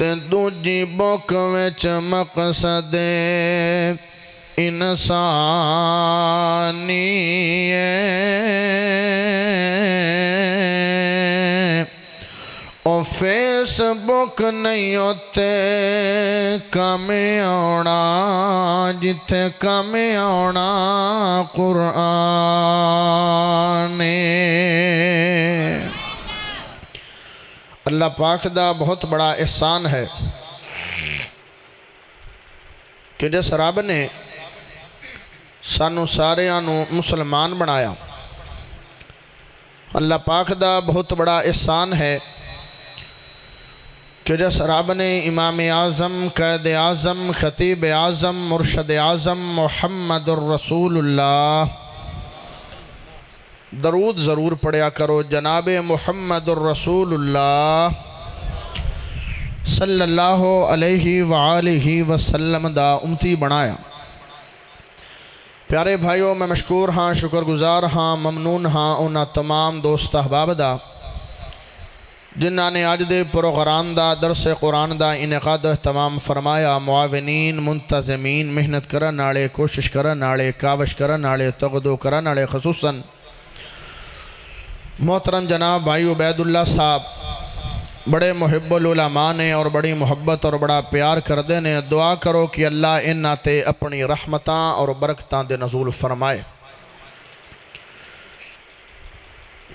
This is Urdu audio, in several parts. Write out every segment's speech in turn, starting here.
تے دوجی بک وچ مقصد انسانی او فیس بک نہیں ہوتے کم آنا جتھے کم آنا قرآن اللہ پاک دا بہت بڑا احسان ہے کہ جس رب نے سانو ساریانو مسلمان بنایا اللہ پاک دا بہت بڑا احسان ہے کہ جس رب نے امام اعظم قائد اعظم خطیب اعظم مرشد اعظم محمد الرسول اللہ درود ضرور پڑھیا کرو جناب محمد الرسول اللہ صلی اللہ علیہ وآلہ وسلم دا امتی بنایا پیارے بھائیوں میں مشکور ہاں شکر گزار ہاں ممنون ہاں انہاں تمام دوست احباب دا جنہاں نے آج دے پروگرام دا درس قرآن دا انعقاد اہتمام فرمایا معاونین منتظمین محنت کرن نالے کوشش کرن نالے کاوش کرن نالے تغدو کرن نالے خصوصاً محترم جناب بھائی عبید اللہ صاحب بڑے محب العلماء نے اور بڑی محبت اور بڑا پیار کردے نے دعا کرو کہ اللہ انہاں تے اپنی رحمتاں اور برکتاں دے نزول فرمائے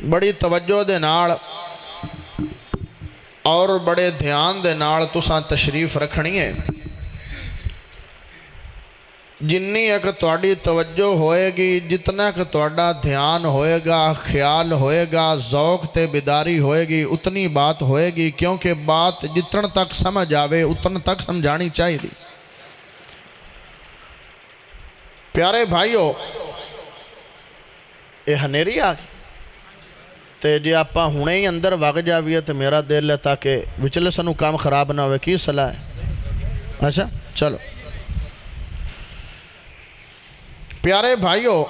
بڑی توجہ دے نال اور بڑے دھیان دے نال تساں تشریف رکھنی ہے جنی ایک تواڈی توجہ ہوئے گی جتنا کہ تواڈا دھیان ہوئے گا خیال ہوئے گا ذوق تے بیداری ہوئے گی اتنی بات ہوئے گی کیونکہ بات جتن تک سمجھ آوے اتن تک سمجھانی چاہیے دی پیارے بھائیو یہ ہنیری آ گئی تے جی آپا ہونے ہی اندر وگ جاویے تو میرا دل ہے تاکہ وچلے سنو کام خراب نہ ہوئے کی صلاح ہے اچھا چلو پیارے بھائیو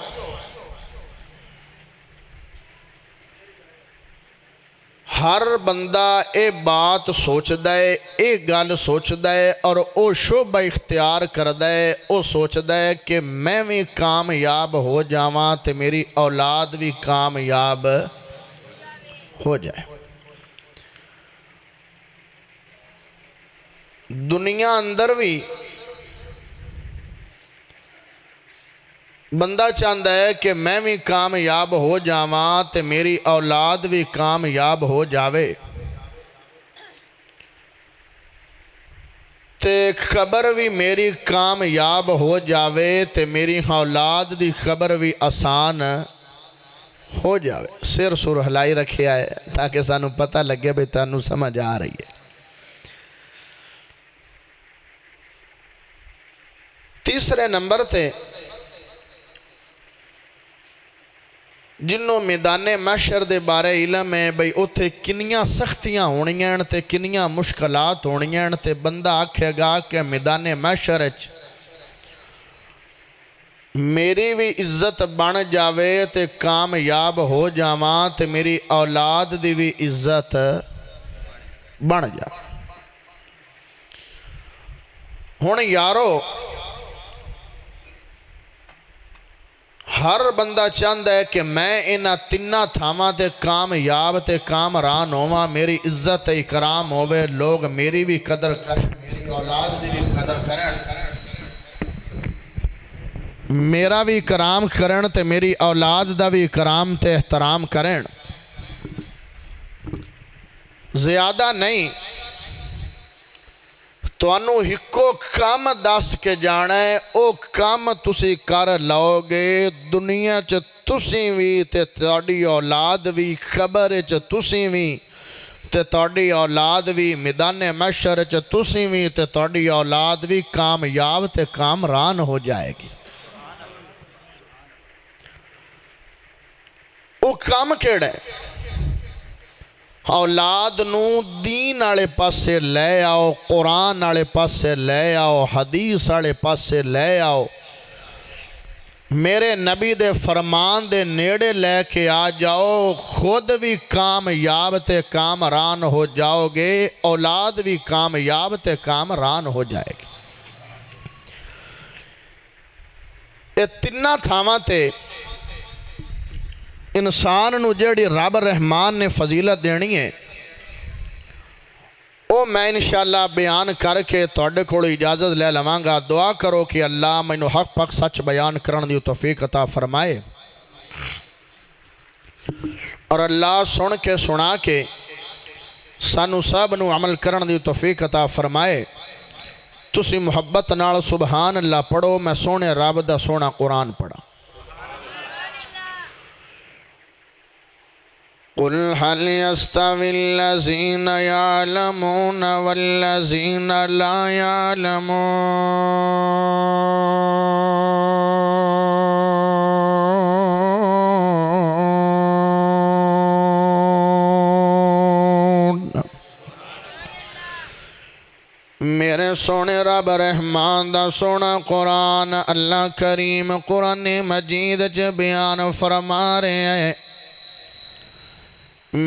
ہر بندہ اے بات سوچ دے اے گل سوچ دے اور او شعبہ اختیار کر دے او سوچ دے کہ میں بھی کامیاب ہو جاواں تے میری اولاد بھی کامیاب ہو جائے دنیا اندر بھی بندہ چاہتا ہے کہ میں بھی کامیاب ہو جاواں تے میری اولاد بھی کامیاب ہو جاوے تے خبر بھی میری کامیاب ہو جاوے تے میری اولاد دی خبر بھی آسان ہو جاوے سر سر ہلائی رکھے آئے تاکہ سانو پتہ لگے بھئی تانو سمجھ آ رہی ہے تیسرے نمبر تے جنوں میدان محشر دے بارے علم ہے بھئی اتھے کنیاں سختیاں ہونیاں تے کنیاں مشکلات ہونیاں تے بندہ آکھے گا کہ میدان محشر اچ میری بھی عزت بن جاوے تے کامیاب ہو جاواں تے میری اولاد دی بھی عزت بن جاوے ہن یارو ہر بندہ چاہتا ہے کہ میں انہاں تینہ تھاواں تے کامیاب تے کامران ہوواں میری عزت اکرام ہوئے لوگ میری بھی قدر کریں میری اولاد دی بھی قدر کریں میرا بھی اکرام کریں تے میری اولاد دا بھی اکرام تے احترام کریں زیادہ نہیں تو انہوں ہکو کام دس کے جانا ہے او کام تسی کر لاؤ گے دنیا چ تسی بھی تے تاڑی اولاد بھی خبر چ تسی بھی تے تاڑی اولاد بھی میدان محشر چ تسی بھی تے تاڑی اولاد بھی کامیاب تے کامران ہو جائے گی او کام کیڑا ہے اولاد نو دین آلے پاسے لے آؤ قرآن آلے پاسے لے آؤ حدیث آلے پاسے لے آؤ میرے نبی دے فرمان دے نیڑے لے کے آ جاؤ، خود بھی کامیاب تے کامران ہو جاؤ گے، اولاد بھی کامیاب تے کامران ہو جائے گی۔ یہ تینہ تھاواں تے انسان نو جڑی رب رحمان نے فضیلت دینی ہے، وہ میں انشاءاللہ بیان کر کے تواڈے کول اجازت لے لواں گا۔ دعا کرو کہ اللہ مینوں حق پاک سچ بیان کرن دی توفیق عطا فرمائے، اور اللہ سن کے سنا کے سانو سب نو عمل کرن دی توفیق عطا فرمائے۔ تسی محبت نال سبحان اللہ پڑھو، میں سونے رب دا سونا قرآن پڑھا۔ قُلْ هَلْ يَسْتَوِي الَّذِينَ يَعْلَمُونَ وَالَّذِينَ لَا يَعْلَمُونَ۔ میرے سونے رب رحمان دا سونا قرآن اللہ کریم قرآن مجید چ بیان فرما رہے ہیں۔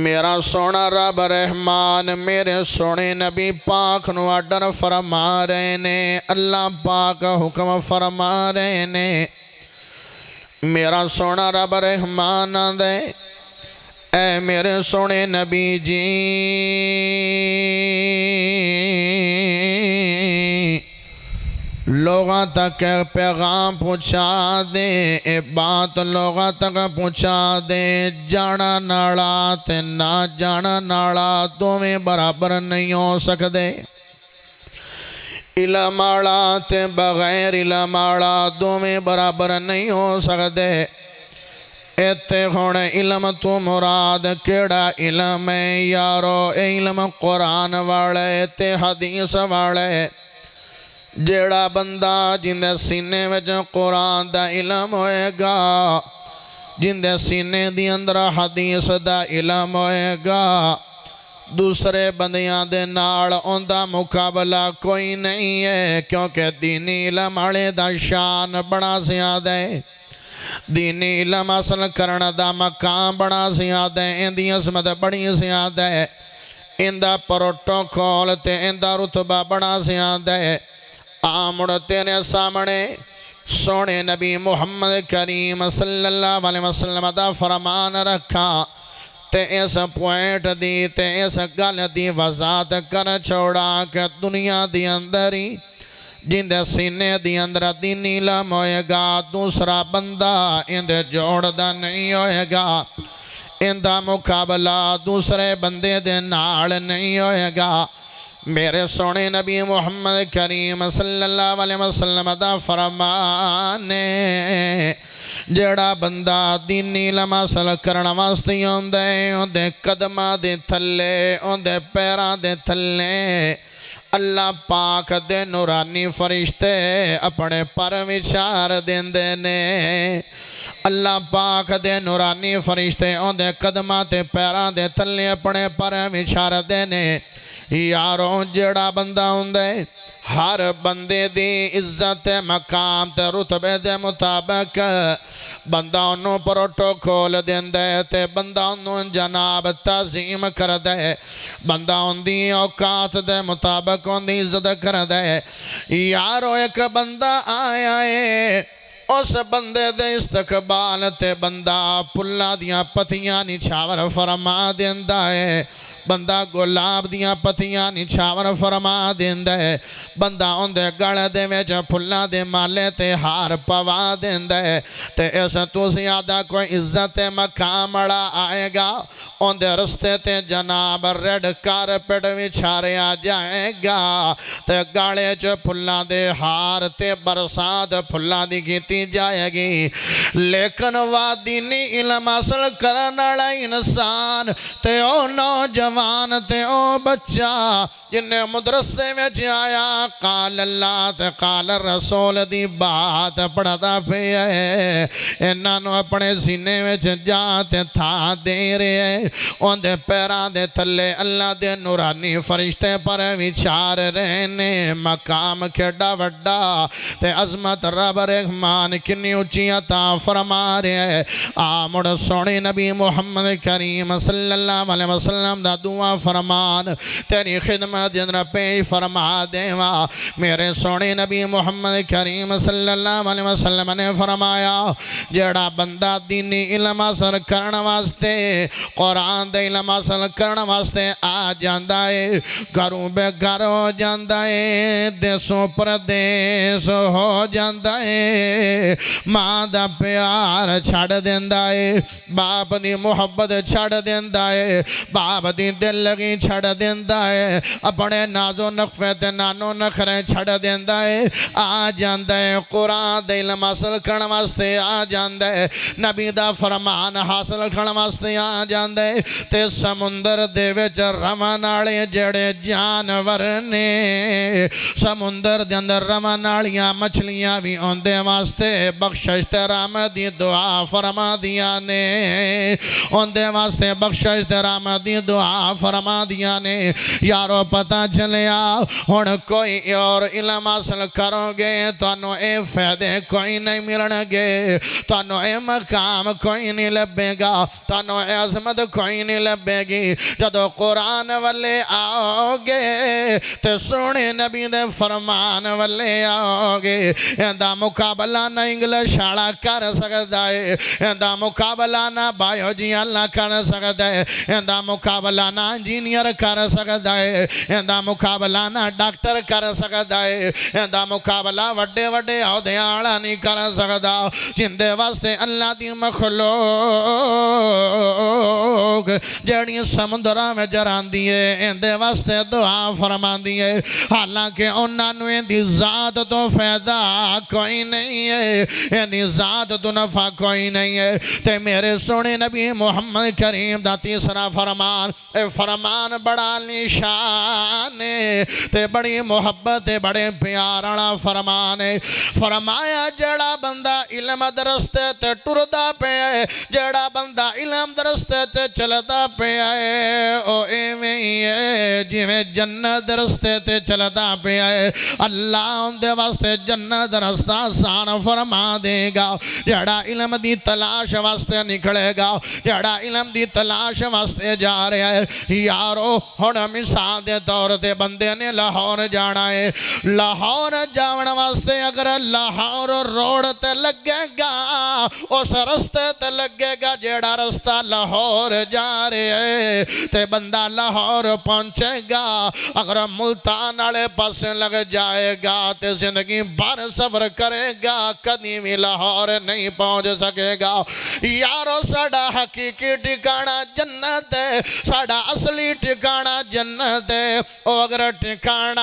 میرا سونا رب رحمان میرے سونے نبی پاک نو آرڈر فرما رہے نے، اللہ پاک حکم فرما رہے نے۔ میرا سونا رب رحمان دے اے میرے سونے نبی جی، لوگاں تک پیغام پہنچا دے، اے بات لوگاں تک پہنچا دے۔ جانا نالا تے نہ جانا نالا دوویں برابر نہیں ہو سکدے، علم والا تے بغیر علم والا دوویں برابر نہیں ہو سکدے۔ ایتے ہن علم تو مراد کیڑا علم ہے یارو؟ اے علم قرآن والے تے حدیث والے۔ جیڑا بندہ جندے سینے وچ قرآن دا علم ہوئے گا، جندے سینے دی اندر حدیث دا علم ہوئے گا، دوسرے بندیاں دے نال اوندا مقابلہ کوئی نہیں ہے، کیونکہ دینی علم والے دا شان بڑا زیادہ ہے، دینی علم حاصل کرنا دا مقام بڑا زیادہ ہے، ان دی عظمت بڑی زیادہ ہے، ان دا پروٹوکول تے ان دا رتبہ بڑا زیادہ ہے۔ آمڑ تیرے سامنے سونے نبی محمد کریم صلی اللہ علیہ وسلم دا فرمان رکھا تے اس پوائنٹ دی تے اس گل دی وضاحت کر چھوڑا کہ دنیا دی اندری جندے سینے دی اندر دینی علم ہوئے گا، دوسرا بندہ اندے جوڑ دا نہیں ہوئے گا، اندہ مقابلہ دوسرے بندے دے نال نہیں ہوئے گا۔ میرے سونے نبی محمد کریم صلی اللہ علیہ وسلم دا فرمانے، جڑا بندہ دینی علم حاصل کرنا واسطے اوندے قدماں دے تھلے، اوندے پیراں دے تھلے اللہ پاک دے نورانی فرشتے اپنے پر وچار دیندے نے۔ اللہ پاک دے نورانی فرشتے اوندے قدماں تے پیراں دے تھلے اپنے پر وچار دینے۔ یاروں جڑا بندہ ہوندے ہر بندے دی عزت مقام تے رتبے دے مطابق بندہ انہوں پروٹوکول دیندے تے بندہ انہوں جناب تعظیم کردے، بندہ اندی اوقات دے مطابق اندی عزت کردے۔ یاروں ایک بندہ آیا ہے، اس بندے دے استقبال تے بندہ پھلا دیاں پتیاں نچھاور فرما دیندہ ہے، بندہ گلاب دیاں پتیاں نچھاور فرما دیندہ ہے، بندہ اندے گڑ دے وچ پھلا دے مالے تے ہار پوا دیندہ ہے۔ تے اس تو زیادہ کوئی عزت مقام اڑا آئے گا، اندے رستے تے جناب ریڈ کارپٹ وچھاریا جائے گا، تے گاڑے چ پھلا دے ہار تے برسات پھلا دی کیتی جائے گی۔ لیکن وادینی علم حاصل کرنا انسان تے او نوجوان جوان تے او بچہ جنہیں مدرسے میں آیا قال اللہ تے قال رسول دی بات پڑھتا پہ ہے انہاں نو اپنے سینے میں جا تے تھا دے رہے ان دے پیران دے تھلے اللہ دے نورانی فرشتے پر وچار رہنے مقام کھڑا وڈا تے عظمت رب رحمان کنی اچھی عطا فرما رہے آمڑ سونے نبی محمد کریم صلی اللہ علیہ وسلم دا دعا فرمان تیری خدمت جنر پیش فرما دیوا میرے سونے نبی محمد کریم صلی اللہ علیہ وسلم نے فرمایا جڑا بندہ دینی علم حاصل کرنا واسطے قرآن دے علم حاصل کرنا واسطے آ جاندہ ہے گھروں بے گھر ہو جاندہ ہے دیسوں پر دیس ہو جاندہ ہے ماں دا پیار چھڑ دیندہ ہے باپ دی محبت چھڑ دیندہ ہے باپ دی دل لگی چھڑ دیندہ ہے اپنے نازو نقفے تے نانو نخرے چھڑ دیندہ ہے آ جاندہ ہے قرآن دے علم حاصل کرنا واسطے آ جاندہ ہے نبی دا فرمان حاصل کرنا واسطے آ جاندہ ہے تے سمندر دے وچ روان والے جڑے جانور نے سمندر دے اندر روان والیاں مچھلیاں بھی اون دے واسطے بخشش تے رحمت دی دعا فرما دیا نے اون دے واسطے بخشش تے رحمت دی دعا فرما دیا نے یارو پتہ چلیا ہن کوئی اور علم حاصل کرو گے تانوں اے فائدے کوئی نہیں ملن گے تانوں اے مقام کوئی نہیں لبے گا تانوں اے عظمت کوئی نہیں لبے گی جدو قرآن والے آؤ گے تے سونے نبی دے فرمان والے آؤ گے اندہ مقابلہ نہ انگلش آڑا کر سکتا ہے اندہ مقابلہ نہ بایوجی اللہ کر سکتا ہے اندہ مقابلہ نہ انجینئر کر سکتا ہے اندہ مقابلہ نہ ڈاکٹر کر سکتا ہے اندہ مقابلہ وڈے وڈے عہدے آڑا نہیں کر سکتا جن دے واسطے اللہ دی مخلوق جڑی سمندرہ میں جران دیئے ان دے واسطے دعا فرمان دیئے حالانکہ انہاں نو ان دی ذات تو فیدہ کوئی نہیں ہے ان دی ذات تو نفع کوئی نہیں ہے تے میرے سونے نبی محمد کریم دا تیسرا فرمان اے فرمان بڑا نشان ہے تے بڑی محبت تے بڑے پیارا فرمان ہے فرمایا جڑا بندہ علم درستے تے ٹردہ پہ ہے جڑا بندہ علم درستے تے چلتا پہ ہے او ایویں ہی ہے جویں جنت درستے تے چلتا پہ ہے اللہ ان دے واسطے جنت رستہ آسان فرما دے گا جڑا علم دی تلاش واسطے نکلے گا جڑا علم دی تلاش واسطے جا رہا ہے یارو ہن مثال دے طور تے بندے نے لاہور جانا ہے لاہور جاون واسطے اگر لاہور روڈ تے لگے گا اس رستے تے لگے گا جیڑا رستہ لاہور جا رہے ہے تے بندہ لاہور پہنچے گا اگر ملتان والے پاس لگ جائے گا تے زندگی بھر سفر کرے گا کدی بھی لاہور نہیں پہنچ سکے گا یارو ساڑا حقیقی ٹھکانہ جنت ہے ساڑا اصلی ٹھکانہ جنت ہے او اگر ٹھکانہ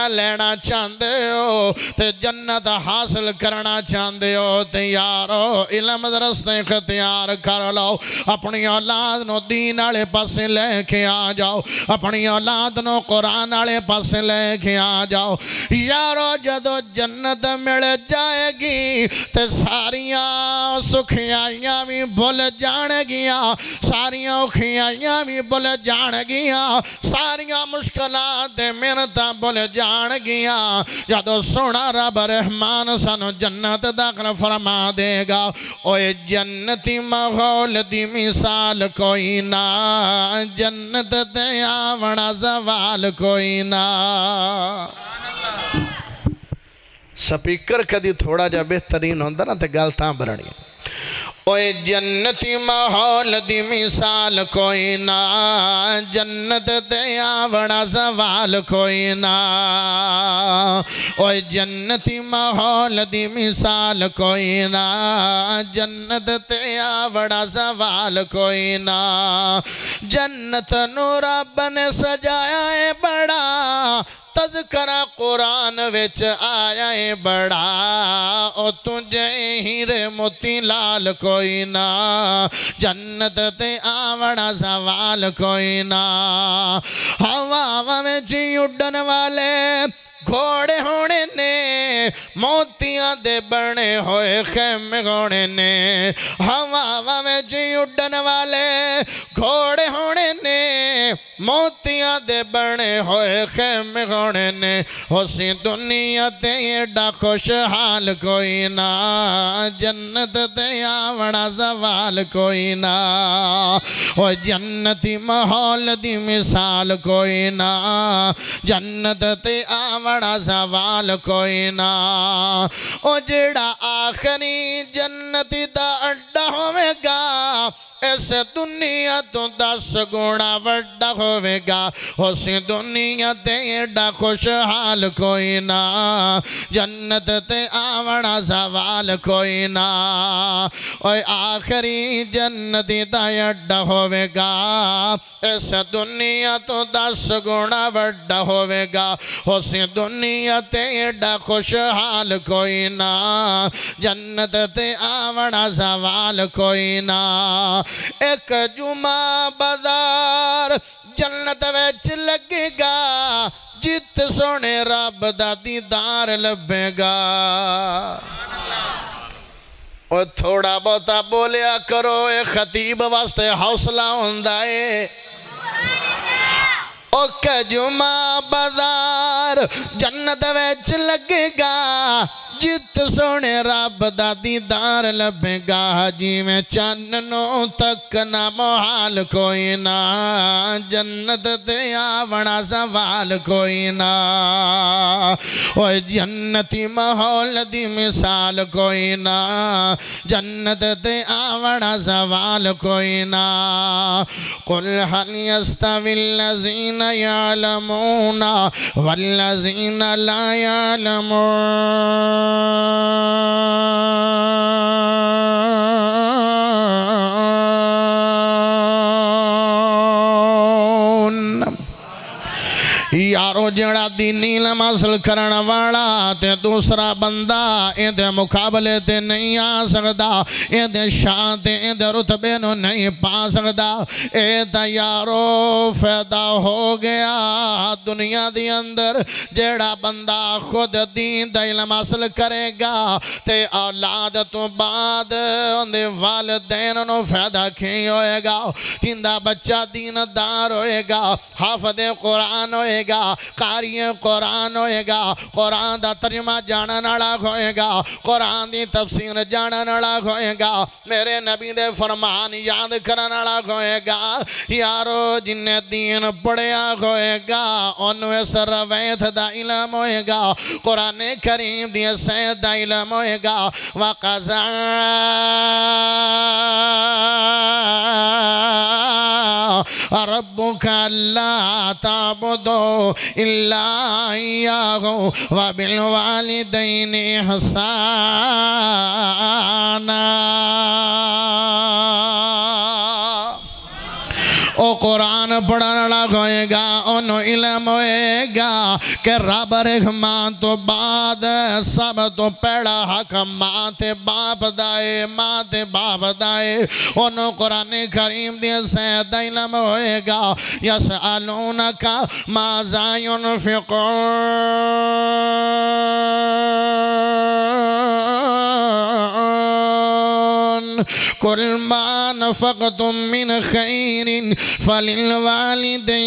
لینا چاندے ہو تے جنت حاصل کرنا چاندے ہو تے یارو علم درستے اختیار کر لو اپنی اولاد نو دین والے پاسے لے کے آ جاؤ اپنی اولاد نو قرآن والے پاسے لے کے آ جاؤ یارو جدو جنت مل جائے گی تے ساریاں سکھیائیاں بھی بھول جان گیا ساریاں اوکھیائیاں بھی بھول جان گیا ساریاں مشکلات محنتاں بھول جان گیا جدو سونا رب رحمان سانو جنت داخل فرما دے گا اوے جنتی ماحول دی مثال کوئی نہ جنت تے آونا زوال کوئی نہ سپیکر کدی تھوڑا جا بہترین ہوندہ نا تے گل تاں برنی اوے جنتی ماحول دی مثال کوئی نہ جنت تے آونا زوال کوئی نہ اوے جنتی ماحول دی مثال کوئی نہ جنت تے آونا زوال کوئی نہ جنت نو رب نے سجایا ہے بڑا تذکرہ قرآن وچ آیا ہے بڑا او تجھے ہیرے موتی لال کوئی نہ جنت تے آوڑا سوال کوئی نہ ہوا میں جی اڈن والے گھوڑے ہونے نے موتیاں دے بنے ہوئے خیمے ہونے نے ہوا میں جی اڈن والے گھوڑے ہونے نے موتیاں دے بنے ہوئے خیمے ہونے نے اسی دنیا تے ایڈا خوشحال کوئی نہ جنت تے آوڑا سوال کوئی نہ او جنتی ماحول دی مثال کوئی نہ جنت تے آوڑا سوال کوئی نہ او جڑا آخری جنتی دا اڈا ہوئے گا اس دنیا تو 10 گنا وڈا ہوئے گا اسی دنیا تے ایڈا خوشحال کوئی نہ جنت تے آوڑا سوال کوئی نہ اوہ آخری جنتی دا اڈا ہوئے گا اس دنیا تو 10 گنا وڈا ہوئے گا اسی دنیا تے ایڈا خوشحال کوئی نہ جنت تے آوڑا سوال کوئی نہ ایک جمعہ بازار جنت ویچ لگے گا جت سونے رب دا دیدار لبے گا اور تھوڑا بہتا بولیا کرو اے خطیب واسطے حوصلہ ہوندائے اوک جمعہ بازار جنت ویچ لگے گا جت سونے رب دا دیدار لبے گا جی میں چاننوں تک نہ محال کوئی نہ جنت تے آوڑا سوال کوئی نہ اوہ جنتی ماحول دی مثال کوئی نہ جنت تے آوڑا سوال کوئی نہ قل هل يستوي الذين يعلمون والذين لا يعلمون یارو جڑا دینی علم حاصل کرنا والا تے دوسرا بندہ اے دے مقابلے تے نہیں آ سکتا اے دے شان تے اے دے رتبے نو نہیں پا سکتا اے دا یارو فیدہ ہو گیا دنیا دی اندر جڑا بندہ خود دین دا علم حاصل کرے گا تے اولاد تو بعد اندے والدین نو فیدہ کھیں ہوئے گا جندہ بچہ دین دار ہوئے گا حافظ قرآن ہوئے گا قاری قرآن ہوئے گا قرآن دا ترجمہ جانا نڑاک ہوئے گا قرآن دی تفسیر جانا نڑاک ہوئے گا میرے نبی دے فرمان یاد کرنا نڑاک ہوئے گا یارو جن دین پڑھیا ہوئے گا انوے سر رویت دا علم ہوئے گا قرآن کریم دی سید دا علم ہوئے گا وَقَزَا رَبُّكَ اللَّا تَعْبُدُوا إِلَّا إِيَّاهُ وَبِالْوَالِدَيْنِ إِحْسَانًا او قرآن پڑھنا لگ ہوئے گا انہوں علم ہوئے گا کہ رب رحمان تو بعد سب تو پہلا حق ماں تے باپ دائے ماں تے باپ دائے انہوں قرآن کریم دے سید علم ہوئے گا یسألونکا ماذا ينفقون قل ما نفقتم من خير فللوالدين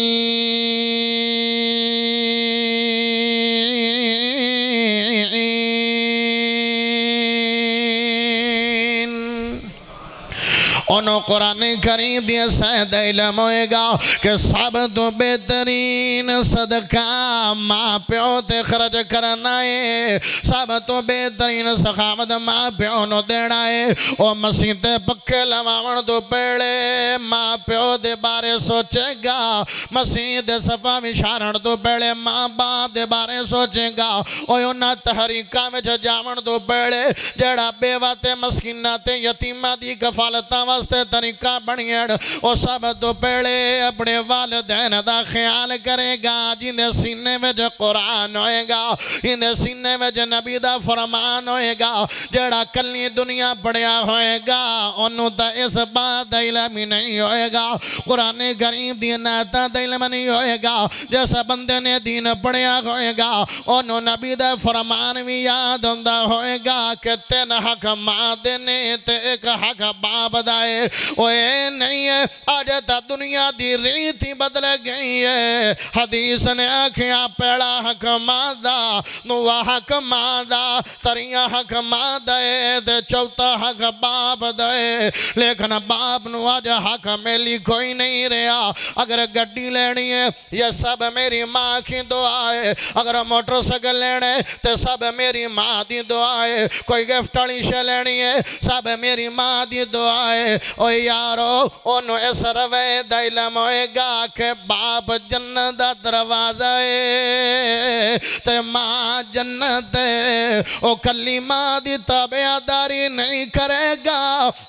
انہوں قرآن کریم دیا سید علم ہوئے گا کہ سب تو بہترین صدقہ ماں پیو تے خرچ کرنا ہے سب تو بہترین سخاوت ماں پیو نو دینا ہے او مسیح تے پکھے لواون تو پیڑے ماں پیو دے بارے سوچے گا مسیح دے صفا وشارن تو پیڑے ماں باپ دے بارے سوچے گا او انہاں تحریکہ میں جاون تو پیڑے جڑا بیوہ تے مسکینہ تے یتیمہ دی کفالتہ واسطے دے طریقہ بنیاں او سب تو پہلے اپنے والدین دا خیال کرے گا جن دے سینے وچ قرآن ہوئے گا ان دے سینے وچ نبی دا فرمان ہوئے گا جڑا کلی دنیا پڑھیا ہوئے گا انہوں تا اس بات دا علم ہی نہیں ہوئے گا قرآن کریم دی نعتاں دا علم نہیں ہوئے گا جیسا بندے نے دین پڑھیا ہوئے گا انہوں نبی دا فرمان بھی یاد ہوندا ہوئے گا کہ تین حق ماں دینے تے ایک حق باپ دائے اوے نہیں ہے آج تا دنیا دی ریتی بدل گئی ہے حدیث نے آکھیاں پیڑا حق ماں دا نوہ حق ماں دا تریہ حق ماں دائے تے چوتھا حق باپ دائے لیکن باپ نو آج حق میلی کوئی نہیں رہا اگر گڈی لینی ہے یہ سب میری ماں کی دعا ہے اگر موٹر سائیکل لینے تے سب میری ماں دی دعا ہے کوئی گفٹ والی شے لینی ہے سب میری ماں دی دعا ہے او یارو انہوں اس روے دا علم ہوئے گا کہ باپ جنت دا دروازہ ہے تے ماں جنت ہے او کلی ماں دی تابعداری نہیں کرے گا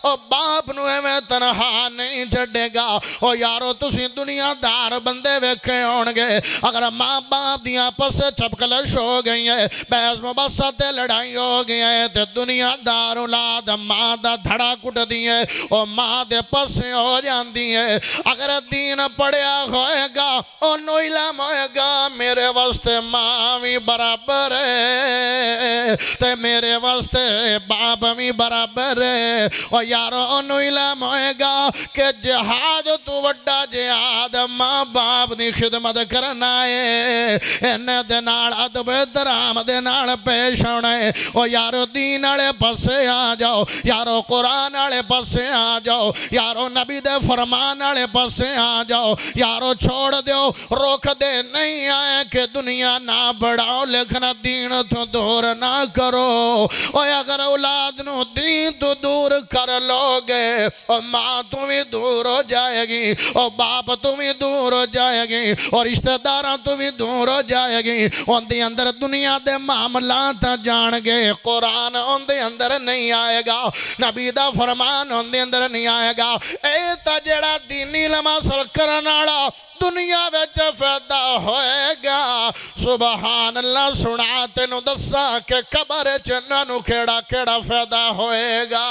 او باپ نو میں تنہا نہیں چھڑے گا او یارو تسی دنیا دار بندے ویکھے ہونگے اگر ماں باپ دیا پس چپکلش ہو گئی ہے بحث مبسط لڑائی ہو گئی ہے تے دنیا دار اولاد ماں دا دھڑا کٹ دی ہے او ماں دے پس ہو جان دی ہے اگر دین پڑھیا ہوئے گا او نو علم ہوئے گا میرے واسطے ماں بھی برابر ہے تے میرے واسطے باپ بھی برابر ہے او یارو انو علم ہوئے گا کہ جہاد تو وڈا جہاد ماں باپ دی خدمت کرنا ہے انہیں دنال عدب درام دنال پیش ہونے او یارو دین آلے پسے آ جاؤ یارو قرآن آلے پسے آ جاؤ یارو نبی دے فرمان آلے پسے آ جاؤ یارو چھوڑ دیو روک دے نہیں آئے کہ دنیا نہ بڑھاؤ لیکن دین تو دور نہ کرو او اگر اولاد نو دین تو دور کر لوگے او ماں تو بھی دور ہو جائے گی او باپ تو بھی دور ہو جائے گی اور رشتہ داراں تو بھی دور ہو جائے گی ان دے اندر دنیا دے معاملات جان گے قرآن ان دے اندر نہیں آئے گا نبی دا فرمان ان دے اندر نہیں آئے گا اے تا جڑا دینی علم حاصل کرنالا دنیا وچ فائدہ ہوئے گا سبحان اللہ سنا تینو دسا کہ قبر چنانو کیڑا کیڑا فائدہ ہوئے گا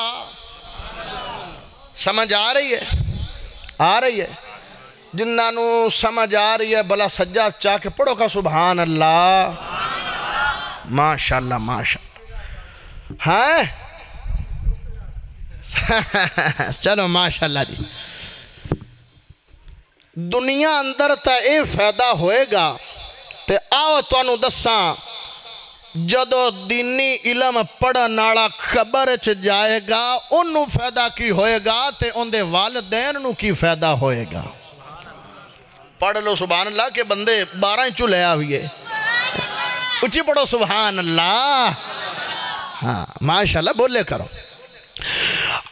سمجھ آ رہی ہے جنانو سمجھ آ رہی ہے بلا سجاد چاہ کے پڑھو کا سبحان اللہ ماشاءاللہ ماشاءاللہ ہاں چلو ماشاءاللہ جی دنیا اندر تا اے فائدہ ہوئے گا تے آؤ تو انو دساں جدو دینی علم پڑھا نالا خبر چ جائے گا انو فائدہ کی ہوئے گا تے ان دے والدین نو کی فائدہ ہوئے گا پڑھ لو سبحان اللہ کے بندے 12 چلے آئیے اچھی پڑھو سبحان اللہ ہاں ماشاءاللہ بولے کرو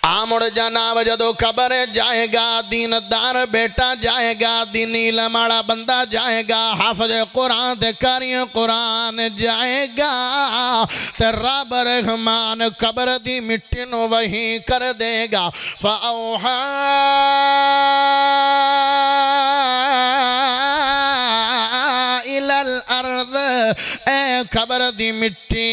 آمڑ جناب جدو قبر جائے گا دین دار بیٹا جائے گا دینی علم والا بندہ جائے گا حافظ قرآن تے قاری قرآن جائے گا تے رب رحمان قبر دی مٹی نو وہی کر دے گا فَأَوْحَا إِلَى الْأَرْضِ اے قبر دی مٹی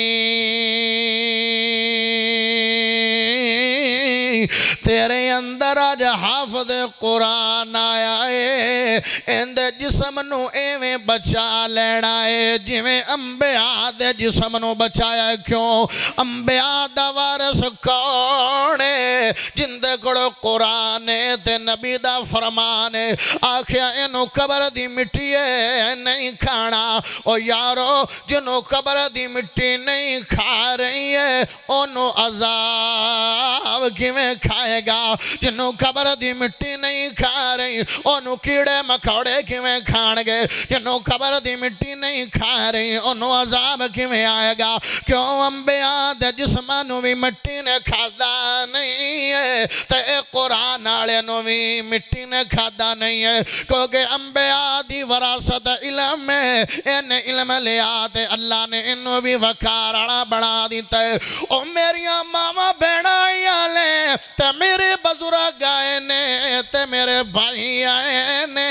تیرے اندر آج حافظ قرآن آیا ہے اندے جسم نو ایویں بچا لینا ہے جویں انبیاء دے جسم نو بچایا ہے کیوں انبیاء دا وارث کون ہے جن دے کڑو قرآن تے نبی دا فرمان ہے آکھیا انو قبر دی مٹی ہے نہیں کھانا او یارو جنو قبر دی مٹی نہیں کھا رہی ہے انو عذاب کیویں کھائے گا جنو قبر دی مٹی نہیں کھا رہی انو کیڑے مکوڑے کیویں کھان گے جنو قبر دی مٹی نہیں کھا رہی انو عذاب کیویں آئے گا کیوں انبیاء دے جسمانو بھی مٹی نے کھادا نہیں ہے تے قرآن آلے نو بھی مٹی نے کھادا نہیں ہے کیونکہ انبیاء دی وراثت علم علم ہے ان علم لیا تے اللہ نے انہوں بھی وکھارانا بنا دیتا ہے او میریاں ماما بہنا آئیاں لے تے میرے بزرگ آئے نے تے میرے بھائی آئے نے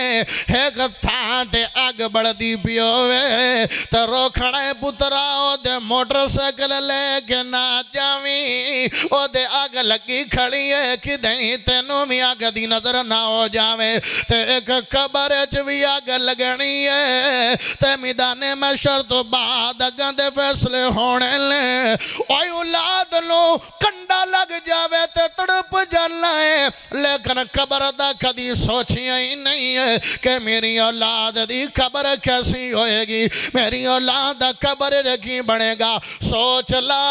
ایک تھان تے آگ بڑھ دی پیوے تے روکھنے پترا او دے موٹر سیکل لے کے نہ جاویں او دے آگ لگی کھڑی ہے کہ دہیں تینوں بھی آگ دی نظر نہ ہو جاوے تے ایک قبر بھی آگ لگنی ہے تے میدان محشر تو بعد گندے فیصلے ہونے لیں اوہ اولاد لو کنڈا لگ جاوے تے تڑپ جانا ہے لیکن قبر دا کدی سوچیا ہی نہیں ہے کہ میری اولاد دی قبر کیسی ہوئے گی میری اولاد دا قبر کی بنے گا سوچ لا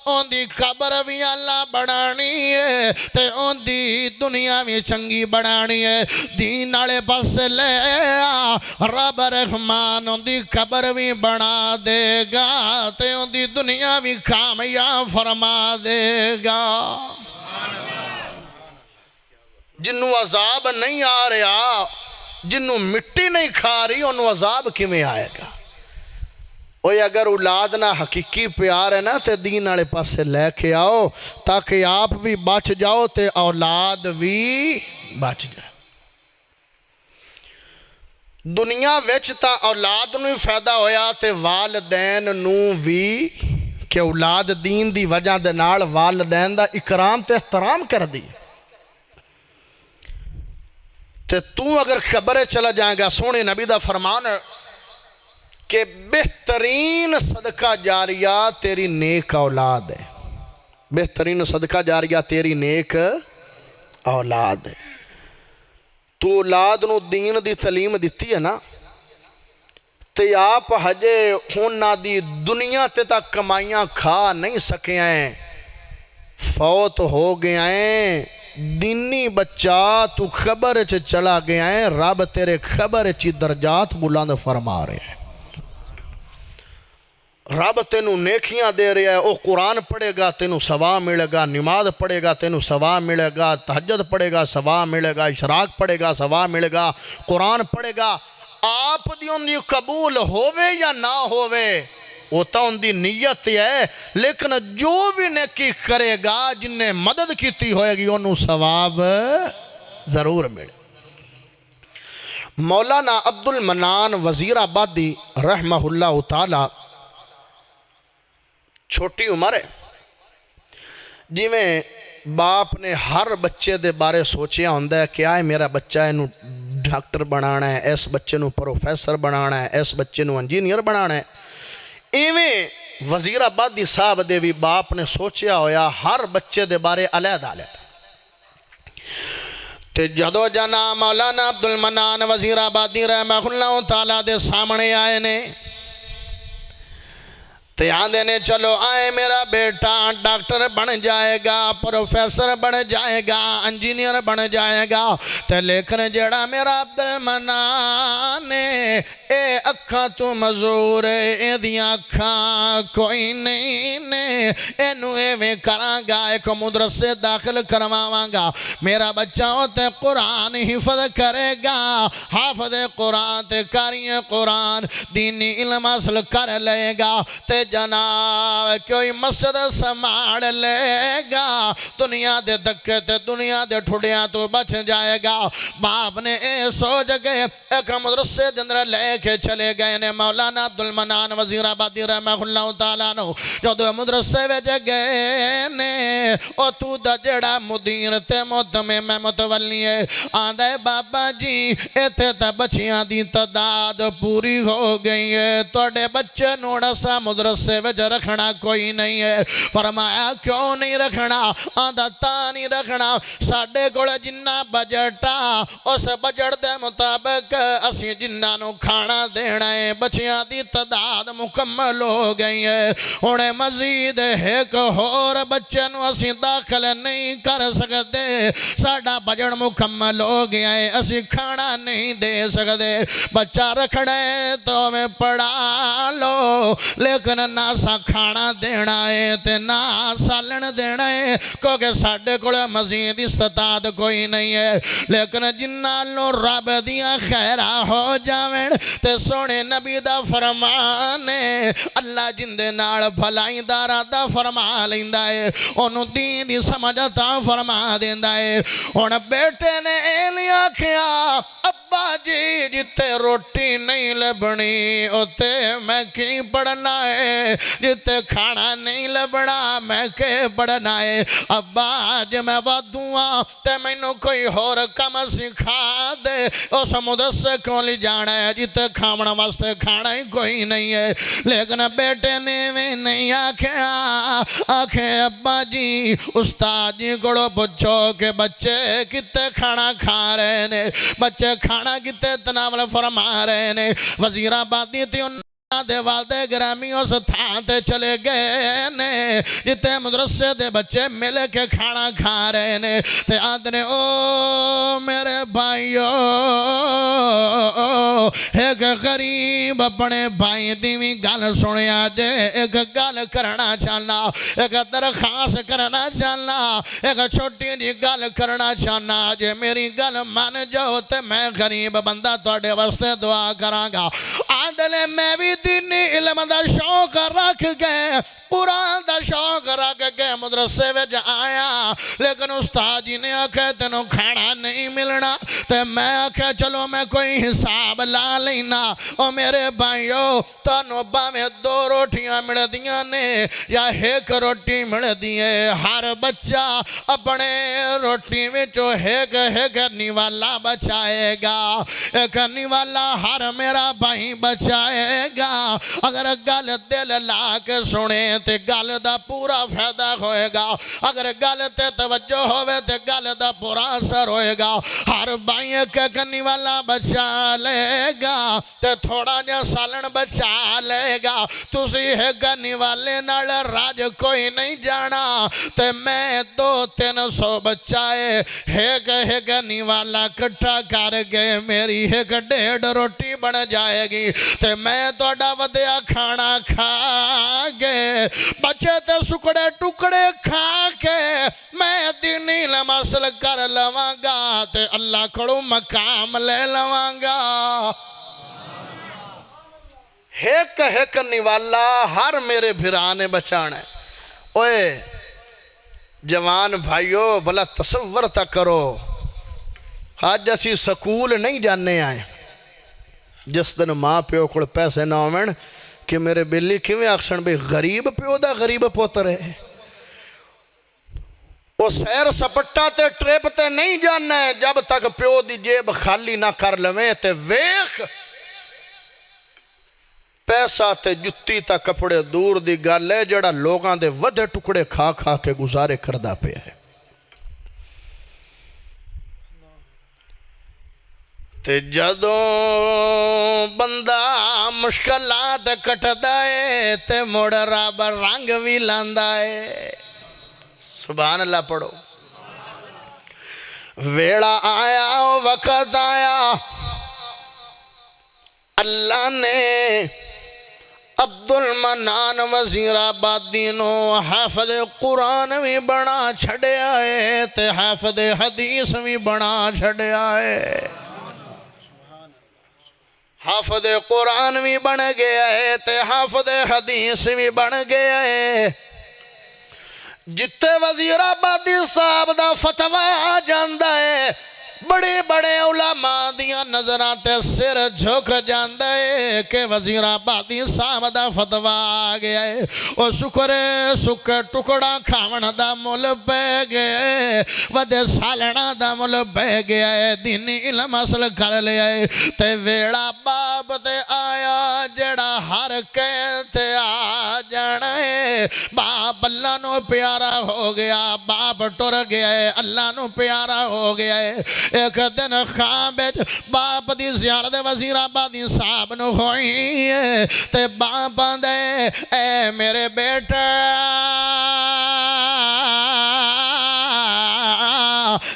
ان دی قبر بھی اللہ بڑھانی ہے تے ان دی دنیا بھی چنگی بڑھانی ہے دین آلے پاس لے رب رحمان ان دی قبر بھی بنا دے گا تے ان دی دنیا بھی کامیاب فرما دے گا جنہوں عذاب نہیں آ رہا جنہوں مٹی نہیں کھا رہی انہوں عذاب کیویں آئے گا اوہ اگر اولاد نہ حقیقی پیار ہے نا تے دین آلے پاس سے لے کے آؤ تاکہ آپ بھی بچ جاؤ تے اولاد بھی بچ جائے دنیا ویچ تا اولاد نو فائدہ ہویا تے والدین نو بھی کہ اولاد دین دی وجہ دے نال والدین دا اکرام تے احترام کر دی تے تو اگر خبریں چلا جائیں گا سونے نبی دا فرمان ہے کہ بہترین صدقہ جاریہ تیری نیک اولاد ہے بہترین صدقہ جاریہ تیری نیک اولاد ہے تو اولاد نو دین دی تعلیم دیتی ہے نا تے آپ ہجے ہونا دی دنیا تے تک کمائیاں کھا نہیں سکے ہیں فوت ہو گئے ہیں دینی بچہ تو خبر چلا گیا ہے رب تیرے خبر چی درجات بلند فرما رہے ہیں رب تینوں نیکیاں دے رہا ہے او قرآن پڑھے گا تینوں ثواب ملے گا نماز پڑھے گا تینوں ثواب ملے گا تہجد پڑھے گا ثواب ملے گا اشراق پڑھے گا ثواب ملے گا قرآن پڑھے گا آپ دی ان دی قبول ہووے یا نہ ہووے وہ تا ان دی نیت ہے لیکن جو بھی نیکی کرے گا جن نے مدد کیتی ہوئے گی انہوں ثواب ضرور ملے مولانا عبد المنان وزیر آبادی رحمہ اللہ تعالی چھوٹی عمر ہے جی میں باپ نے ہر بچے دے بارے سوچیا ہوندہ ہے کہ آئے میرا بچہ انہوں ڈاکٹر بنانا ہے اس بچے نو پروفیسر بنانا ہے اس بچے نو انجینئر بنانا ہے ایویں وزیر آبادی صاحب دے بھی باپ نے سوچیا ہویا ہر بچے دے بارے علیحدہ تے جدو جنا مولانا عبد المنان وزیر آبادی رحمہ اللہ تعالیٰ دے سامنے آئے نے تے آندے نے چلو آئے میرا بیٹا ڈاکٹر بن جائے گا پروفیسر بن جائے گا انجینئر بن جائے گا تے لیکن جڑا میرا عبد المنان اے اکھاں تو مزور اے دیاں اکھاں کوئی نہیں نے اینو ایویں کراں گا ایک مدرسے داخل کرواواں گا میرا بچہ ہوتے قرآن حفظ کرے گا حافظ قرآن تے قاری قرآن دینی علم حاصل کر لے گا تے جناب کوئی مسجد سماڑ لے گا دنیا دے دکے تے دنیا دے ٹھڑیاں تو بچ جائے گا باپ نے اے سوچ گئے ایک مدرسے دندر لے کے چلے گئے نے مولانا عبد المنان وزیر آبادی رحمہ اللہ تعالیٰ نو جو دو مدرسے ویچ گئے نے او تو دا جڑا مدیر تے متمم میں متولی ہے آندھے بابا جی ایتھے تا بچیاں دی تعداد پوری ہو گئی ہے توڑے بچے نوڑا سا مدرسے ویچ رکھنا کوئی نہیں ہے فرمایا کیوں نہیں رکھنا آندھا تا نہیں رکھنا ساڑھے گوڑے جنہ بجٹا اس بجٹ دے مطابق اسی جنہ نو کھانا دینا ہے بچیاں دی تعداد مکمل ہو گئی ہے انہیں مزید ایک اور بچے نو اسی داخل نہیں کر سکتے ساڑھا بجٹ مکمل ہو گیا ہے اسی کھانا نہیں دے سکتے بچہ رکھنے تو ہمیں پڑھا لو لیکن نہ سا کھانا دینا ہے تے نہ سالن دینا ہے کیونکہ ساڈے کول مزید استطاعت کوئی نہیں ہے لیکن جنہاں نوں رب دیاں خیراں ہو جاویں تے سونے نبی دا فرمان ہے اللہ جندے نال بھلائی دا ارادہ فرما لیندا ہے اونوں دین دی سمجھ عطا فرما دیندا ہے ہن بیٹے نے نہیں آکھیا ابا جی جتے روٹی نہیں لبنی اوتے میں کی پڑھنا ہے جتے کھانا نہیں لبنا میں کے پڑھنا ہے ابا آج میں وادوں تے مینوں کوئی ہور کم سکھا دے اس مدرسے کیوں لے جانا ہے جتے کھاونا واسطے کھانا ہی کوئی نہیں ہے لیکن بیٹے نے میں نہیں آکھے ابا جی استاد جی کو پوچھو کہ بچے کتے کھانا کھا رہے نے بچے کھانا کتے تناول فرما رہے نے وزیر آبادی تھی دے والدے گرامی اس تھان تے چلے گئے نے جتے مدرسے دے بچے مل کے کھانا کھا رہے نے تے آدھنے او میرے بھائیو ایک غریب اپنے بھائی دیوی گل سنیا جے ایک گل کرنا چاہنا ایک درخواست کرنا چاہنا ایک چھوٹی جی گل کرنا چاہنا جے میری گل مان جاؤ تے میں غریب بندہ توڑے واسطے دعا کرانگا آدھنے میں بھی دینی علم دا شوق رکھ گئے قرآن دا شوق رکھ گئے مدرسے وچ آیا لیکن استاد جی نے آکھے تینوں کھانا نہیں ملنا تے میں آکھے چلو میں کوئی حساب لا لینا او میرے بھائیو تانوں باویں 2 روٹیاں مل دیاں نے یا 1 روٹی مل دیئے ہر بچہ اپنے روٹی وچوں ایک نیوالا بچائے گا ایک نیوالا ہر میرا بھائی بچائے گا اگر گل دل لا کے سنے تے گل دا پورا فائدہ ہوئے گا اگر گل تے توجہ ہوئے تے گل دا پورا اثر ہوئے گا ہر بھائی ایک کنی والا بچا لے گا تے تھوڑا جا سالن بچا لے گا تسی ہے کنی والے نال راج کوئی نہیں جانا تے میں 200-300 بچائے ہے کنی والا کٹھا کر گئے میری 1.5 روٹی بن جائے گی تے میں توڑا ودیا کھانا کھا گے بچے تے سکڑے ٹکڑے کھا کے میں دینی لمسل کر لوانگا تے اللہ کھڑو مقام لے لوانگا ایک نیوالا ہر میرے بھرانے بچانا ہے اوئے جوان بھائیو بھلا تصور تک کرو آج اسی سکول نہیں جانے آئے جس دن ماں پیو کڑ پیسے نہ ہومن کہ میرے بلی کیویں آکشن بھی غریب پیو دا غریب پوتر ہے وہ سیر سپٹا تے ٹریپ تے نہیں جانا ہے جب تک پیو دی جیب خالی نہ کر لویں تے ویخ پیسہ تے جتی تا کپڑے دور دی گل ہے جڑا لوگاں دے ودے ٹکڑے کھا کھا کے گزارے کردہ پہ ہے تے جدوں بندہ مشکلات کٹ دائے تے موڑ رب رنگ بھی لاندائے سبحان اللہ پڑھو ویڑا آیا وقت آیا اللہ نے عبد المنان وزیر آبادی نو حافظ قرآن بھی بنا چھڑے آئے تے حافظ حدیث بھی بنا چھڑے آئے حافظ قرآن بھی بن گیا ہے تے حافظ حدیث بھی بن گیا ہے جتے وزیر آبادی صاحب دا فتوہ جاندہ ہے بڑے بڑے علماء دیاں نظران تے سر جھک جاندہ ہے کہ وزیر آبادی صاحب دا فتوہ آگیا ہے اور سکر ٹکڑا کھاون دا مل پہ گئے ودے سالنا دا مل پہ گیا ہے دینی علم اصل کر لیا ہے تے ویڑا باب تے آیا جڑا ہر کہتے آ جانا ہے باپ اللہ نو پیارا ہو گیا باپ ٹر گیا ہے اللہ نو پیارا ہو گیا ہے ایک دن خواب باپ دی زیارت وزیر آبادی صاحب نو ہوئی ہے تے باپ دے اے میرے بیٹا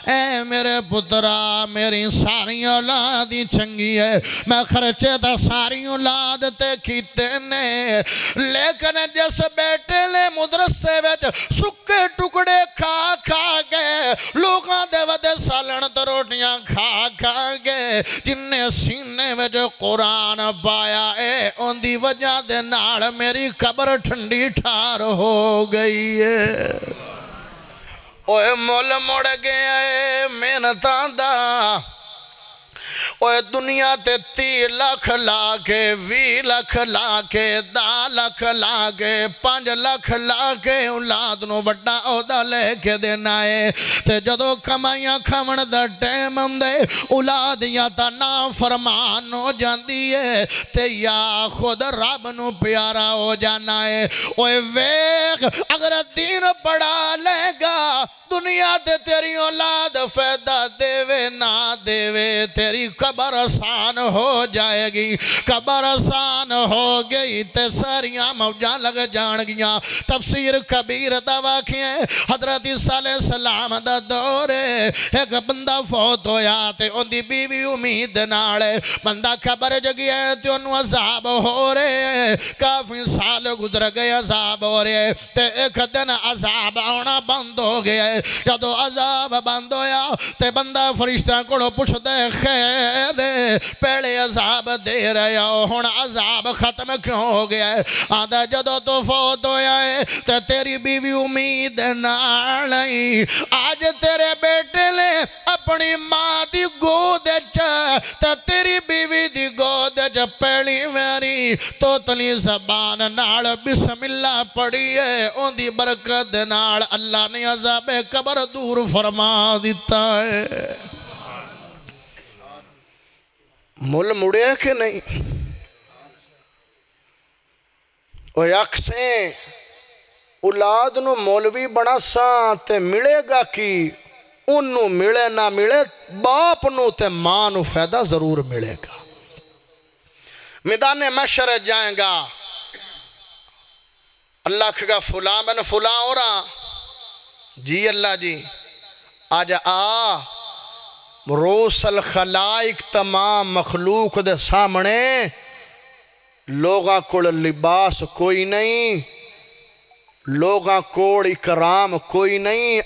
اے میرے پترا میری ساری اولاد ہی چنگی ہے میں خرچے دا ساری اولاد تے کیتے نے لیکن جس بیٹے لے مدرسے وچ سکے ٹکڑے کھا کھا گئے لوگاں دے ودے سالن تے روٹیاں کھا کھا گئے جننے سینے وچ قرآن پایا اے ان دی وجہ دے نال میری قبر ٹھنڈی ٹھار ہو گئی ہے اوے مول مڑ گیا اے محنتاں دا اوے دنیا تے 30 لاکھ لا کے 20 لاکھ لا کے 10 لاکھ لا کے 5 لاکھ لا کے اولاد نو وڈا عہدہ لے کے دینا ہے تے جدو کمائیاں کھمن دا ٹائم آندے اولاد یا تا نافرمان ہو جاندی ہے تے یا خود رب نو پیارا ہو جانا ہے اوے ویکھ اگر دین پڑھا لے گا دنیا تے تیری اولاد فائدہ دیوے نہ دیوے تیری قبر آسان ہو جائے گی قبر آسان ہو گئی تے ساریاں موجاں لگ جان گیاں تفسیر کبیر دا واقعہ ہے حضرت عیسیٰ علیہ السلام دا دور ہے ایک بندہ فوت ہویا تے ان دی بیوی امید نالے بندہ قبر جگیا ہے تے انہوں عذاب ہو رہے کافی سال گزر گئے عذاب ہو رہے تے ایک دن عذاب آنا بند ہو گیا ہے جدو عذاب بند ہویا تے بندہ فرشتہ کو پوچھ دے خیر پہلے عذاب دے رہے ہو ہن عذاب ختم کیوں ہو گیا ہے آدھا جدو تو فوت ہویا ہے تے تیری بیوی امید نہ لئی آج تیرے بیٹے لے اپنی ماں دی گود تے تیری بیوی دی گود پہلی میری تو تلی زبان نال بسم اللہ پڑھی ہے ان دی برکت نال اللہ نے عذاب قبر دور فرما دیتا ہے مل مڑے کہ نہیں وہ یکسیں اولاد نو مولوی بنا ساں تے ملے گا کی انہوں ملے نہ ملے باپ نو تے ماں نو فائدہ ضرور ملے گا میدان محشر جائیں گا اللہ کہا فلاں بن فلاں ہو رہا جی اللہ جی آج روس الخلائق تمام مخلوق دے سامنے لوگاں کوڑ لباس کوئی نہیں لوگاں کوڑ اکرام کوئی نہیں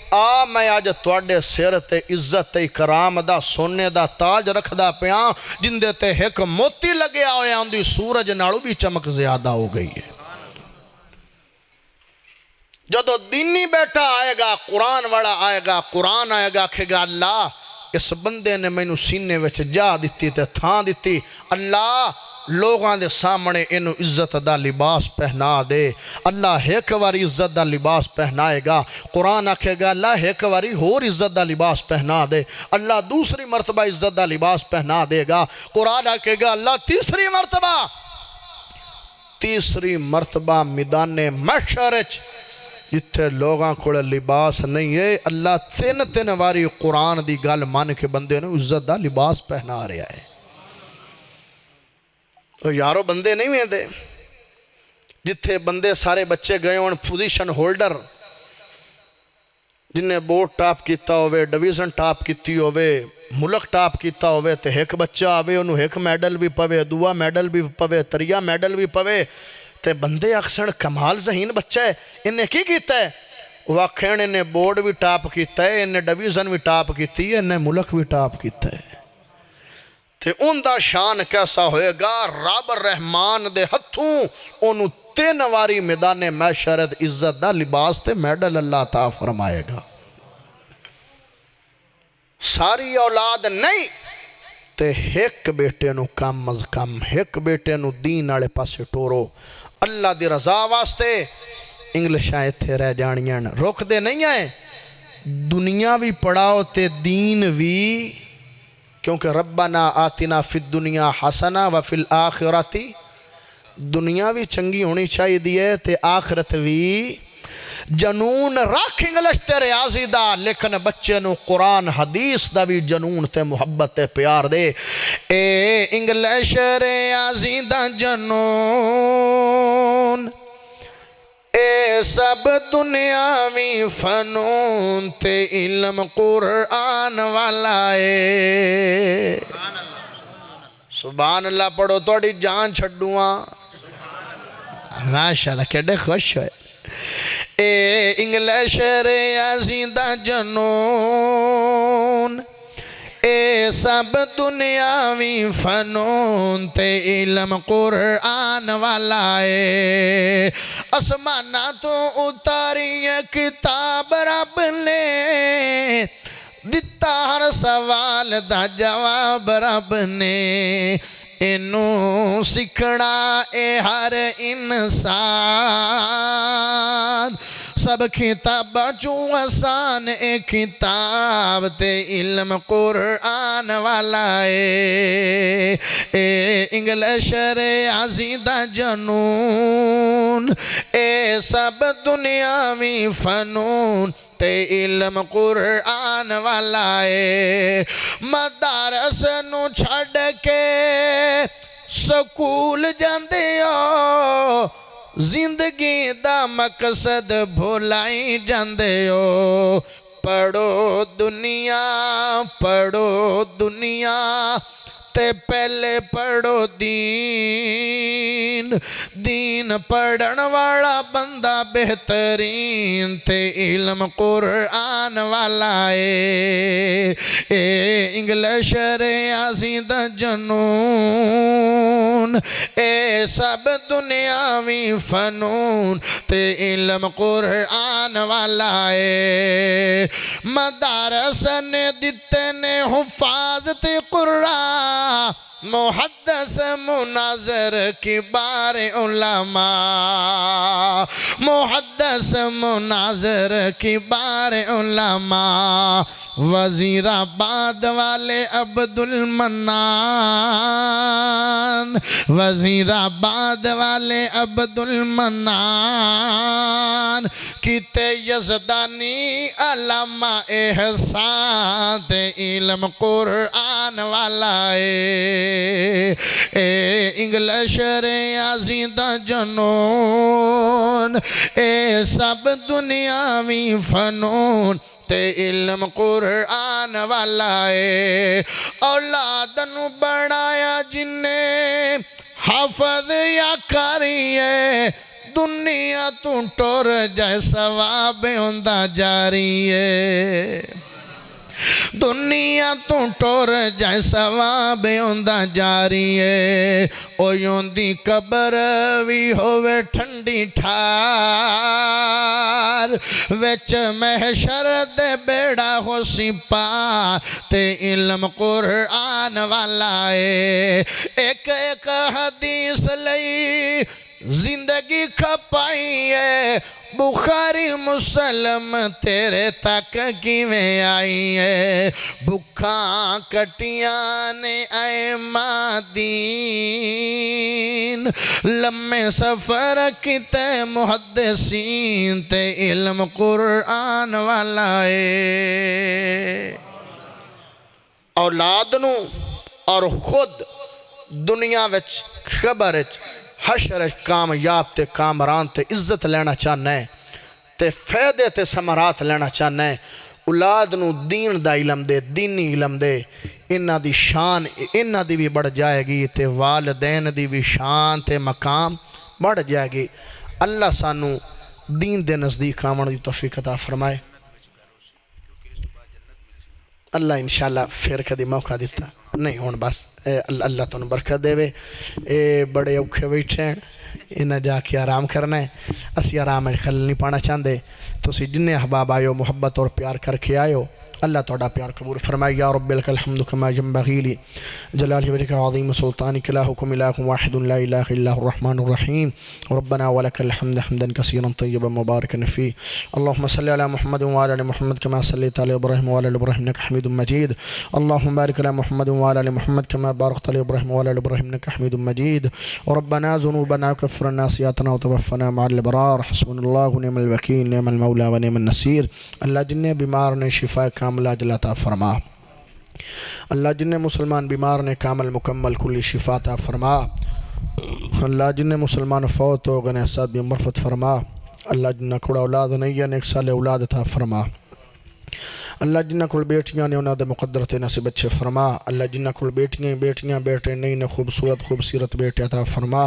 میں آج توڑے سیر تے عزت تے اکرام دا سونے دا تاج رکھ دا پیاں جندے تے ایک موتی لگے آئے ان دی سورج نالو بھی چمک زیادہ ہو گئی ہے جدو دینی بیٹھا آئے گا قرآن والا آئے گا قرآن آئے گا کہ گا اللہ اس بندے نے میں نو سینے وچ جا دیتی تے تھان دیتی اللہ لوگاں دے سامنے انو عزت دا لباس پہنا دے اللہ ایک واری عزت دا لباس پہنائے گا قرآن آکھے گا اللہ ایک واری اور عزت دا لباس پہنا دے اللہ دوسری مرتبہ عزت دا لباس پہنا دے گا قرآن آکھے گا اللہ تیسری مرتبہ میدان محشرچ جتھے لوگاں کوڑے لباس نہیں ہے اللہ تین واری قرآن دی گل مان کے بندے نے عزت دا لباس پہنا رہا ہے تو یارو بندے نہیں ہوئے دے جتھے بندے سارے بچے گئے ان پوزیشن ہولڈر جنہیں بورڈ ٹاپ کیتا ہوئے ڈویژن ٹاپ کیتی ہوئے ملک ٹاپ کیتا ہوئے تے ایک بچہ آوے انہوں ایک میڈل بھی پوے دعا میڈل بھی پوے تریا میڈل بھی پوے تے بندے اکثر کمال ذہین بچہ ہے انہیں کی کیتا ہے واقعین انہیں بورڈ بھی ٹاپ کیتا ہے انہیں ڈویژن بھی ٹاپ کیتی ہے انہیں ملک بھی ٹاپ کیتا ہے تے ان دا شان کیسا ہوئے گا رب رحمان دے ہتھوں انہوں 3 واری میدان محشر عزت دا لباس تے میڈل اللہ تعالی فرمائے گا ساری اولاد نہیں تے ایک بیٹے نو کم از کم ایک بیٹے نو دین آلے پاسے ٹورو اللہ دی رضا واسطے انگلش آئے تھے رہ جانیاں روک دے نہیں آئے دنیا بھی پڑھاؤ تے دین بھی کیونکہ ربنا آتنا فی الدنیا حسنہ وفی الآخراتی دنیا بھی چنگی ہونی چاہیے دیئے تے آخرت بھی جنون رکھ انگلش تے ریاضی دا لیکن بچے نو قرآن حدیث دا بھی جنون تے محبت تے پیار دے اے انگلش ریاضی دا جنون اے سب دنیاوی فنون تے علم قرآن والا ہے سبحان اللہ پڑھو توڑی جان چھڑوان ماشاءاللہ کیڑے خوش ہوئے اے انگلش ریاضی دا جنون اے سب دنیاوی فنون تے علم قرآن والا ہے اسمانہ تو اتاری کتاب رب نے دتا ہر سوال دا جواب رب نے انہوں سکھنا اے ہر انسان سب کتاب چوں آسان اے کتاب تے علم قرآن والا اے انگلش ریاضی دا جنون اے سب دنیاوی فنون تے علم قرآن والا ہے مدارس نو چھڑ کے سکول جاندے ہو زندگی دا مقصد بھولائی جاندے ہو پڑھو دنیا تے پہلے پڑھو دین پڑھن والا بندہ بہترین تے علم قرآن والا اے انگلش ریاضی دا جنون اے سب دنیاوی فنون تے علم قرآن والا اے مدارس نے دیتے نے حفاظ تے قرآن محدث مناظر کبار علماء محدث مناظر کبار علماء وزیر آباد والے عبد المنان وزیر آباد والے عبد المنان کتے یزدانی علامہ احسان تے علم قرآن والا اے انگلش ریاضی دا جنون اے سب دنیاوی فنون تے علم قرآن والا اے اولاد نو بڑھایا جننے حافظ یا کاری ہے دنیا تو ٹور جائے ثواب ہوندہ جاری ہے دنیا تو ٹور جائے ثواب ہوندہ جاری ہے او یوندی قبر وی ہوئے ٹھنڈی ٹھار وچ محشر دے بیڑا ہو سپار تے علم قرآن والا ہے ایک ایک حدیث لئی زندگی کھپائی ہے بخاری مسلم تیرے تک کیویں آئی ہے بھکھاں کٹیاں نے اے مادین لمے سفر کیتے محدثین تے علم قرآن والا ہے اولاد نو اور خود دنیا وچ خبر وچ حشر کامیاب تے کامران تے عزت لینا چاہنا ہے تے فیدے تے سمرات لینا چاہنا ہے اولاد نو دین دا علم دے دینی علم دے انہ دی شان انہ دی بھی بڑھ جائے گی تے والدین دی بھی شان تے مقام بڑھ جائے گی اللہ سانو دین دے نزدیک آمن دی توفیق عطا فرمائے اللہ انشاءاللہ پھر کدی موقع دیتا نہیں ہون بس اللہ تنو برکت دے وے بڑے اوکھے بیٹھے ہیں انہیں جا کے آرام کرنا ہے اسی آرام میں خلل نہیں پانا چاہندے تو اسی جنہیں احباب آئیو محبت اور پیار کر کے آئیو اللہ توڑا پیار قبول فرمائے یا رب لک الحمد کما جنبغی لی جلالہ وجہک عظیم سلطانک الہکم الہ واحد لا الہ الا الرحمن الرحیم ربنا ولک الحمد حمدا کثیرا طیبا مبارکا فیہ اللہم صلی علی محمد وعلی آل محمد کما صلیت علی ابراہیم وعلی آل ابراہیم انک حمید مجید اللہم بارک علی محمد وعلی آل محمد کما بارکت علی ابراہیم وعلی آل ابراہیم انک حمید مجید ربنا ذنوبنا وکفر عنا سیئاتنا وتوفنا مع الابرار حسبنا اللہ ونعم الوکیل نعم المولا ونعم النصیر اللہ جنہیں بیمار نے شفا کامل عاجل عطا فرما اللہ جن مسلمان بیمار نے کامل مکمل کلی شفا عطا فرما اللہ جن مسلمان فوت ہو گئے ساتھ بھی مرفت فرما اللہ جنہ کو اولاد نہیں ہے نیک صالح اولاد عطا فرما اللہ جنہ کو بیٹیاں نے انہاں دے مقدر تے نصیب اچھے فرما اللہ جنہ کو بیٹیاں بیٹے نہیں نے خوبصورت بیٹے عطا فرما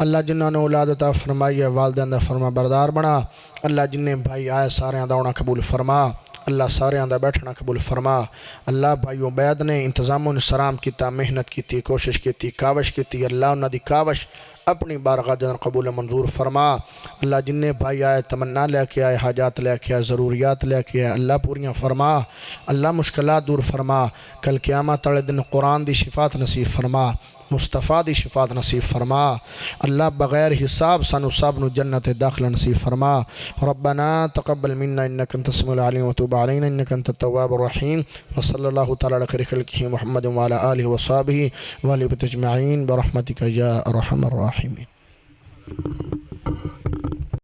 اللہ جنہ نے اولاد عطا فرمائی ہے والدین دا فرما بردار بنا اللہ جنہیں بھائی آئے سارے دا آنا قبول فرما اللہ سارے دا بیٹھنا قبول فرما اللہ بھائی عبید نے انتظاموں نے سلام کیتا محنت کیتی کوشش کیتی کاوش کیتی اللہ انہاں دی کاوش اپنی بارگاہ جن قبول منظور فرما اللہ جنہیں بھائی آئے تمنا لے کے آئے حاجات لے کے آئے ضروریات لے کے آئے اللہ پوریاں فرما اللہ مشکلات دور فرما کل قیامت والے دن قرآن دی شفاعت نصیب فرما مصطفیٰ دی شفاعت نصیب فرما اللہ بغیر حساب سانو سب نو جنت داخل نصیب فرما ربنا تقبل منا انك انت السميع العليم وتوب علينا انك انت التواب الرحيم وصلى الله تعالى على خير خلقه محمد وعلى اله وصحبه وآله اجمعين برحمتك يا ارحم الراحمين